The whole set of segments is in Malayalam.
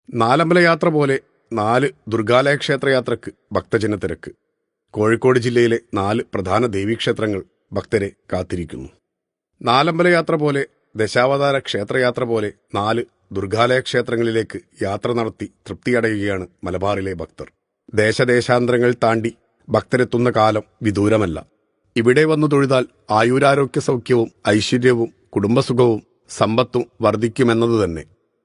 നാലമ്പല യാത്ര പോലെ 4 ദുർഗാലയ ക്ഷേത്രയാത്രയ്ക്ക് ഭക്തജന തിരക്ക്. കോഴിക്കോട് ജില്ലയിലെ 4 പ്രധാന ദേവീക്ഷേത്രങ്ങൾ ഭക്തരെ കാത്തിരിക്കുന്നു. നാലമ്പല യാത്ര പോലെ, ദശാവതാര ക്ഷേത്രയാത്ര പോലെ 4 ദുർഗാലയ ക്ഷേത്രങ്ങളിലേക്ക് യാത്ര നടത്തി തൃപ്തിയടയുകയാണ് മലബാറിലെ ഭക്തർ. ദേശദേശാന്തരങ്ങൾ താണ്ടി ഭക്തരെത്തുന്ന കാലം വിദൂരമല്ല. ഇവിടെ വന്നു തൊഴുതാൽ ആയുരാരോഗ്യ സൗഖ്യവും ഐശ്വര്യവും കുടുംബസുഖവും സമ്പത്തും വർദ്ധിക്കുമെന്നത് തന്നെ.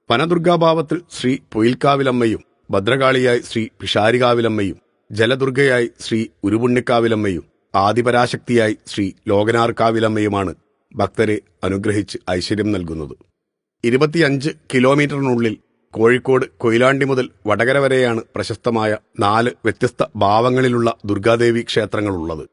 വനദുർഗാഭാവത്തിൽ ശ്രീ പൊയിൽക്കാവിലമ്മയും, ഭദ്രകാളിയായി ശ്രീ പിഷാരികാവിലമ്മയും, ജലദുർഗയായി ശ്രീ ഉരുപുണ്യക്കാവിലമ്മയും, ആദിപരാശക്തിയായി ശ്രീ ലോകനാർക്കാവിലമ്മയുമാണ് ഭക്തരെ അനുഗ്രഹിച്ച് ഐശ്വര്യം നൽകുന്നത്. 25 കിലോമീറ്ററിനുള്ളിൽ കോഴിക്കോട് കൊയിലാണ്ടി മുതൽ വടകര വരെയാണ് പ്രശസ്തമായ 4 വ്യത്യസ്ത ഭാവങ്ങളിലുള്ള ദുർഗാദേവി ക്ഷേത്രങ്ങളുള്ളത്.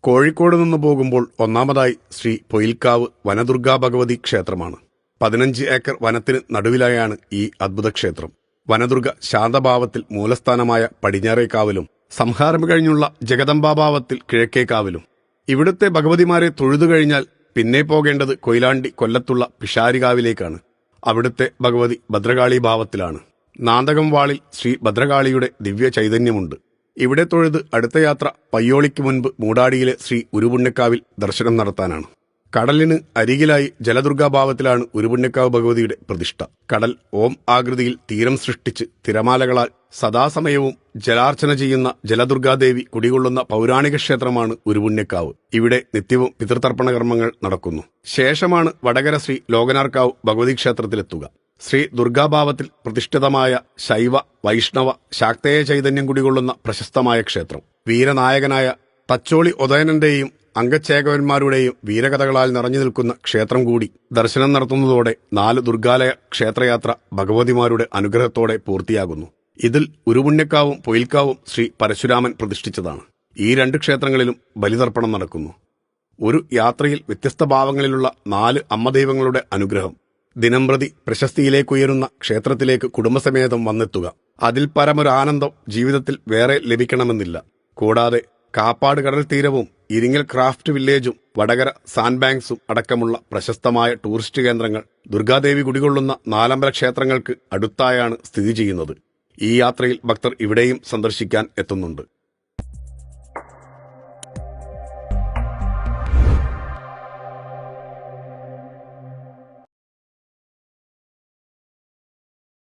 കോഴിക്കോട് നിന്ന് പോകുമ്പോൾ ഒന്നാമതായി ശ്രീ പൊയിൽക്കാവ് വനദുർഗാ ഭഗവതി ക്ഷേത്രമാണ്. 15 ഏക്കർ വനത്തിന് നടുവിലായാണ് ഈ അദ്ഭുത ക്ഷേത്രം. വനദുർഗ ശാന്തഭാവത്തിൽ മൂലസ്ഥാനമായ പടിഞ്ഞാറേക്കാവിലും, സംഹാരം കഴിഞ്ഞുള്ള ജഗദംബാഭാവത്തിൽ കിഴക്കേക്കാവിലും. ഇവിടുത്തെ ഭഗവതിമാരെ തൊഴുതു കഴിഞ്ഞാൽ പിന്നെ പോകേണ്ടത് കൊയിലാണ്ടി കൊല്ലത്തുള്ള പിഷാരികാവിലേക്കാണ്. അവിടുത്തെ ഭഗവതി ഭദ്രകാളി ഭാവത്തിലാണ്. നാന്തകം വാളിൽ ശ്രീ ഭദ്രകാളിയുടെ ദിവ്യ ചൈതന്യമുണ്ട്. ഇവിടെ തൊഴുത് അടുത്ത യാത്ര പയ്യോളിക്ക് മുൻപ് മൂടാടിയിലെ ശ്രീ ഉരുപുണ്യക്കാവിൽ ദർശനം നടത്താനാണ്. കടലിന് അരികിലായി ജലദുർഗാഭാവത്തിലാണ് ഉരുപുണ്യക്കാവ് ഭഗവതിയുടെ പ്രതിഷ്ഠ. കടൽ ഓം ആകൃതിയിൽ തീരം സൃഷ്ടിച്ച് തിരമാലകളാൽ സദാസമയവും ജലാർച്ചന ചെയ്യുന്ന ജലദുർഗാദേവി കുടികൊള്ളുന്ന പൗരാണിക ക്ഷേത്രമാണ് ഉരുപുണ്യക്കാവ്. ഇവിടെ നിത്യവും പിതൃതർപ്പണ കർമ്മങ്ങൾ നടക്കുന്നു. ശേഷമാണ് വടകര ശ്രീ ലോകനാർക്കാവ് ഭഗവതി ക്ഷേത്രത്തിലെത്തുക. ശ്രീ ദുർഗാഭാവത്തിൽ പ്രതിഷ്ഠിതമായ ശൈവ വൈഷ്ണവ ശാക്തേയ ചൈതന്യം കുടികൊള്ളുന്ന പ്രശസ്തമായ ക്ഷേത്രം. വീരനായകനായ തച്ചോളി ഉദയനന്റെയും അംഗച്ചേകവന്മാരുടെയും വീരകഥകളാൽ നിറഞ്ഞു നിൽക്കുന്ന ക്ഷേത്രം കൂടി ദർശനം നടത്തുന്നതോടെ 4 ദുർഗാലയ ക്ഷേത്രയാത്ര ഭഗവതിമാരുടെ അനുഗ്രഹത്തോടെ പൂർത്തിയാകുന്നു. ഇതിൽ ഉരുപുണ്യക്കാവും പൊയിൽക്കാവും ശ്രീ പരശുരാമൻ പ്രതിഷ്ഠിച്ചതാണ്. ഈ 2 ക്ഷേത്രങ്ങളിലും ബലിതർപ്പണം നടക്കുന്നു. ഒരു യാത്രയിൽ വ്യത്യസ്ത ഭാവങ്ങളിലുള്ള 4 അമ്മദൈവങ്ങളുടെ അനുഗ്രഹം. ദിനംപ്രതി പ്രശസ്തിയിലേക്കുയരുന്ന ക്ഷേത്രത്തിലേക്ക് കുടുംബസമേതം വന്നെത്തുക. അതിൽ പരമൊരാനന്ദം ജീവിതത്തിൽ വേറെ ലഭിക്കണമെന്നില്ല. കൂടാതെ കാപ്പാട് കടൽ തീരവും ഇരിങ്ങൽ ക്രാഫ്റ്റ് വില്ലേജും വടകര സാൻഡ് ബാങ്ക്സും അടക്കമുള്ള പ്രശസ്തമായ ടൂറിസ്റ്റ് കേന്ദ്രങ്ങൾ ദുർഗാദേവി കുടികൊള്ളുന്ന നാലമ്പല ക്ഷേത്രങ്ങൾക്ക് അടുത്തായാണ് സ്ഥിതി ചെയ്യുന്നത്. ഈ യാത്രയിൽ ഭക്തർ ഇവിടെയും സന്ദർശിക്കാൻ എത്തുന്നുണ്ട്.